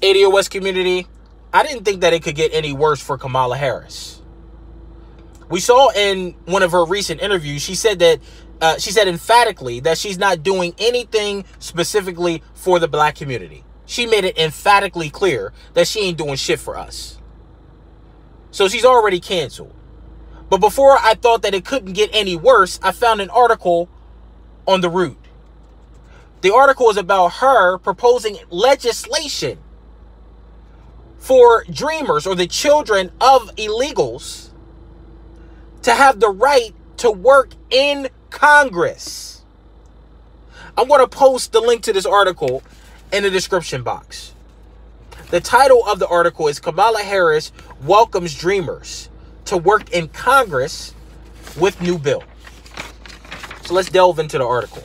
ADOS community, I didn't think that it could get any worse for Kamala Harris. We saw in one of her recent interviews, she said emphatically that she's not doing anything specifically for the black community. She made it emphatically clear that she ain't doing shit for us. So she's already canceled. But before I thought that it couldn't get any worse, I found an article on The Root. The article is about her proposing legislation for dreamers or the children of illegals to have the right to work in Congress. I'm going to post the link to this article in the description box. The title of the article is Kamala Harris Welcomes Dreamers to Work in Congress with New Bill. So let's delve into the article.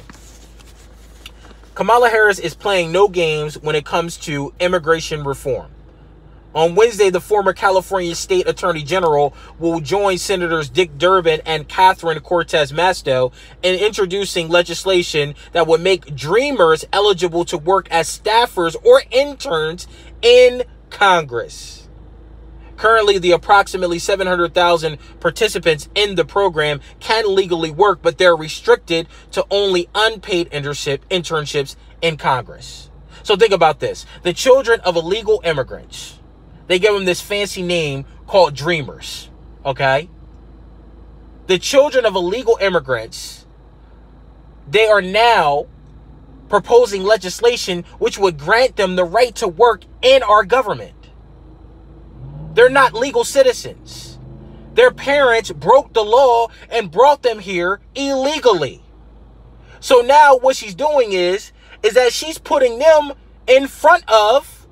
Kamala Harris is playing no games when it comes to immigration reform. On Wednesday, the former California State Attorney General will join Senators Dick Durbin and Catherine Cortez Masto in introducing legislation that would make dreamers eligible to work as staffers or interns in Congress. Currently, the approximately 700,000 participants in the program can legally work, but they're restricted to only unpaid internships in Congress. So think about this. The children of illegal immigrants, they give them this fancy name called dreamers, okay? The children of illegal immigrants, they are now proposing legislation which would grant them the right to work in our government. They're not legal citizens. Their parents broke the law and brought them here illegally. So now what she's doing is that she's putting them in front of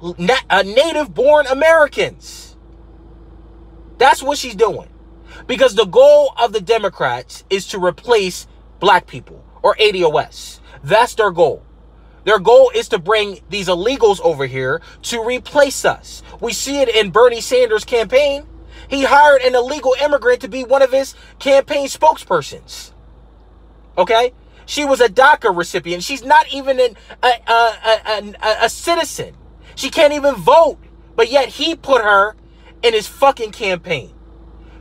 native-born Americans. That's what she's doing. Because the goal of the Democrats is to replace black people, or ADOS. That's their goal. Their goal is to bring these illegals over here to replace us. We see it in Bernie Sanders' campaign. He hired an illegal immigrant to be one of his campaign spokespersons. Okay? She was a DACA recipient. She's not even a citizen. She can't even vote. But yet he put her in his fucking campaign.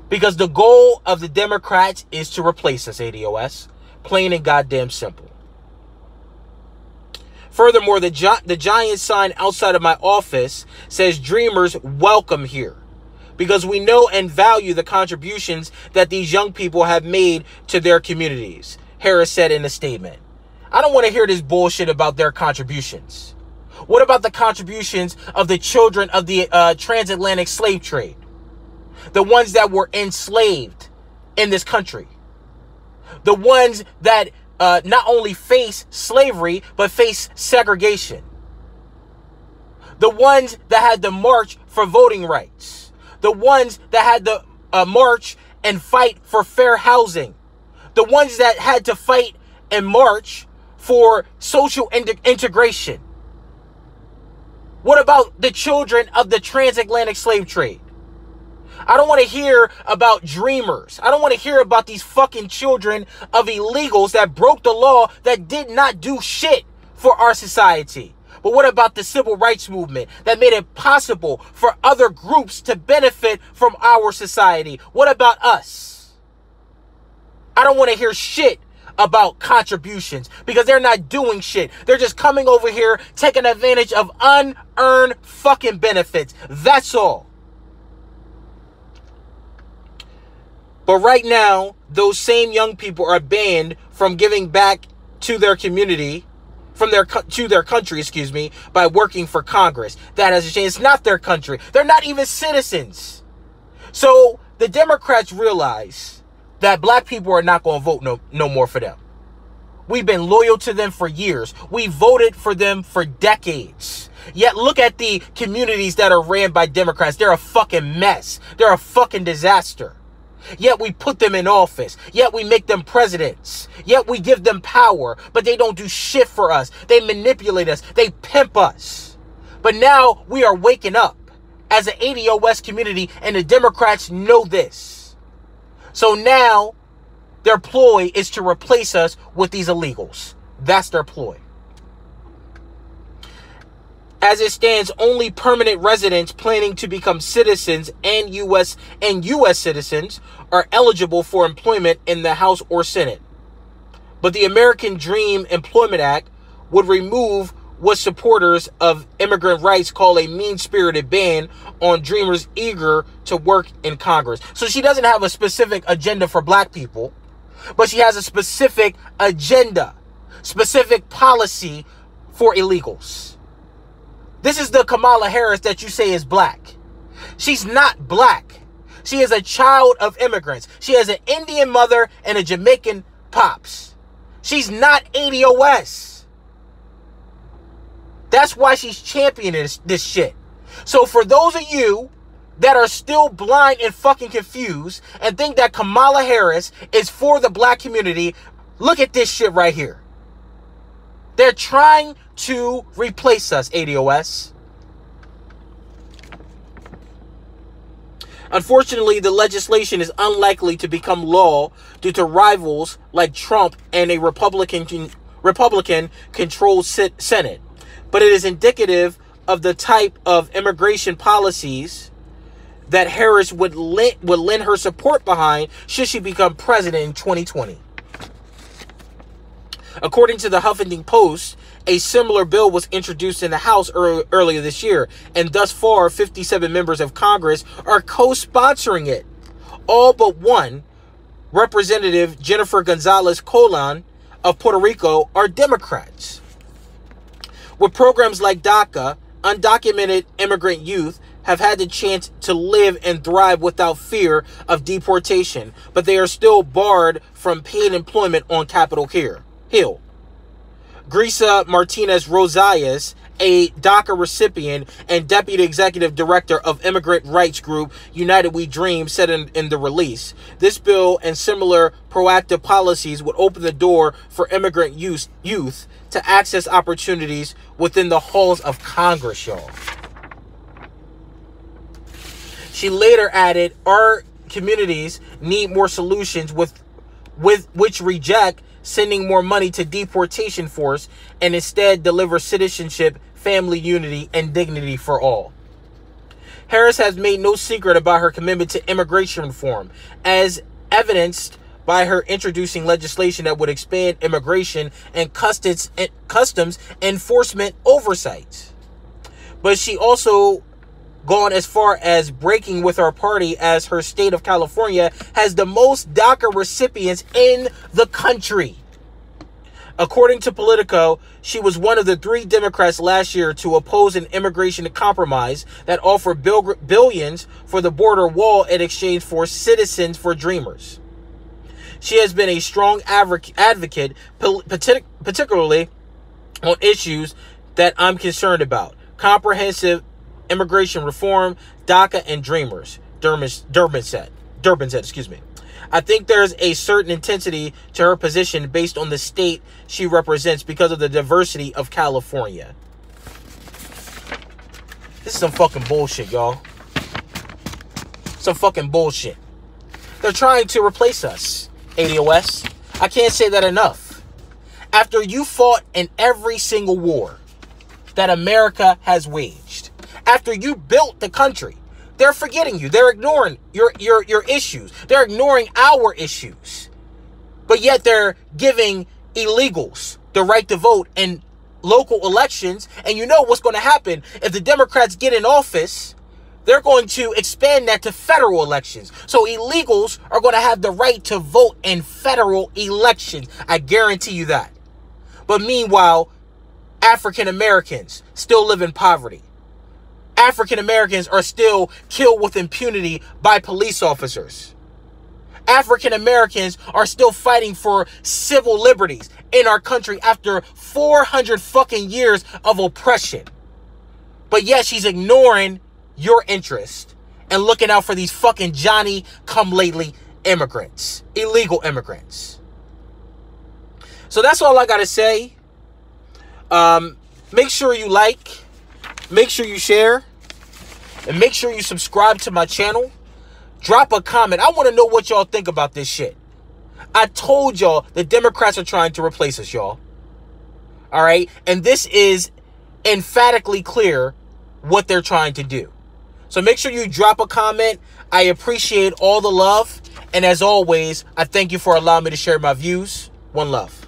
Because the goal of the Democrats is to replace us, ADOS. Plain and goddamn simple. Furthermore, the giant sign outside of my office says dreamers welcome here. Because we know and value the contributions that these young people have made to their communities, Harris said in a statement. I don't want to hear this bullshit about their contributions. What about the contributions of the children of the transatlantic slave trade? The ones that were enslaved in this country. The ones that not only face slavery, but face segregation. The ones that had to march for voting rights. The ones that had to march and fight for fair housing. The ones that had to fight and march for social integration. What about the children of the transatlantic slave trade? I don't want to hear about dreamers. I don't want to hear about these fucking children of illegals that broke the law, that did not do shit for our society. But what about the civil rights movement that made it possible for other groups to benefit from our society? What about us? I don't want to hear shit about contributions because they're not doing shit. They're just coming over here, taking advantage of unearned fucking benefits. That's all. But right now, those same young people are banned from giving back to their community, to their country, by working for Congress. That has changed. It's not their country. They're not even citizens. So the Democrats realize that black people are not going to vote no more for them. We've been loyal to them for years. We voted for them for decades. Yet look at the communities that are ran by Democrats. They're a fucking mess. They're a fucking disaster. Yet we put them in office. Yet we make them presidents. Yet we give them power. But they don't do shit for us. They manipulate us. They pimp us. But now we are waking up as an ADOS community, and the Democrats know this. So now their ploy is to replace us with these illegals. That's their ploy. As it stands, only permanent residents planning to become citizens and U.S. citizens are eligible for employment in the House or Senate. But the American Dream Employment Act would remove what supporters of immigrant rights call a mean-spirited ban on dreamers eager to work in Congress. So she doesn't have a specific agenda for black people, but she has a specific agenda, specific policy for illegals. This is the Kamala Harris that you say is black. She's not black. She is a child of immigrants. She has an Indian mother and a Jamaican pops. She's not ADOS. That's why she's championing this shit. So for those of you that are still blind and fucking confused and think that Kamala Harris is for the black community, look at this shit right here. They're trying to replace us, ADOS. Unfortunately, the legislation is unlikely to become law due to rivals like Trump and a Republican-controlled Senate. But it is indicative of the type of immigration policies that Harris would lend her support behind should she become president in 2020. According to the Huffington Post, a similar bill was introduced in the House earlier this year, and thus far, 57 members of Congress are co-sponsoring it. All but one, Representative Jennifer Gonzalez Colon of Puerto Rico, are Democrats. With programs like DACA, undocumented immigrant youth have had the chance to live and thrive without fear of deportation, but they are still barred from paid employment on Capitol Hill. Grisa Martinez Rosales, a DACA recipient and deputy executive director of immigrant rights group United We Dream, said in the release, this bill and similar proactive policies would open the door for immigrant youth to access opportunities within the halls of Congress, y'all. She later added, our communities need more solutions with which reject sending more money to deportation force and instead deliver citizenship, family unity, and dignity for all. Harris has made no secret about her commitment to immigration reform, as evidenced by her introducing legislation that would expand immigration and customs enforcement oversight. But she also gone as far as breaking with our party, as her state of California has the most DACA recipients in the country. According to Politico, she was one of the 3 Democrats last year to oppose an immigration compromise that offered billions for the border wall in exchange for citizens for dreamers. She has been a strong advocate, particularly on issues that I'm concerned about: comprehensive immigration reform, DACA, and dreamers. Durbin said. I think there's a certain intensity to her position based on the state she represents because of the diversity of California. This is some fucking bullshit, y'all. Some fucking bullshit. They're trying to replace us, ADOS. I can't say that enough. After you fought in every single war that America has waged, after you built the country, they're forgetting you. They're ignoring your issues. They're ignoring our issues. But yet they're giving illegals the right to vote in local elections. And you know what's going to happen if the Democrats get in office? They're going to expand that to federal elections. So illegals are going to have the right to vote in federal elections. I guarantee you that. But meanwhile, African Americans still live in poverty. African Americans are still killed with impunity by police officers. African Americans are still fighting for civil liberties in our country after 400 fucking years of oppression. But yet she's ignoring your interest and looking out for these fucking Johnny-come-lately immigrants, illegal immigrants. So that's all I got to say. Make sure you like, make sure you share, and make sure you subscribe to my channel. Drop a comment. I want to know what y'all think about this shit. I told y'all the Democrats are trying to replace us, y'all. All right? And this is emphatically clear what they're trying to do. So make sure you drop a comment. I appreciate all the love. And as always, I thank you for allowing me to share my views. One love.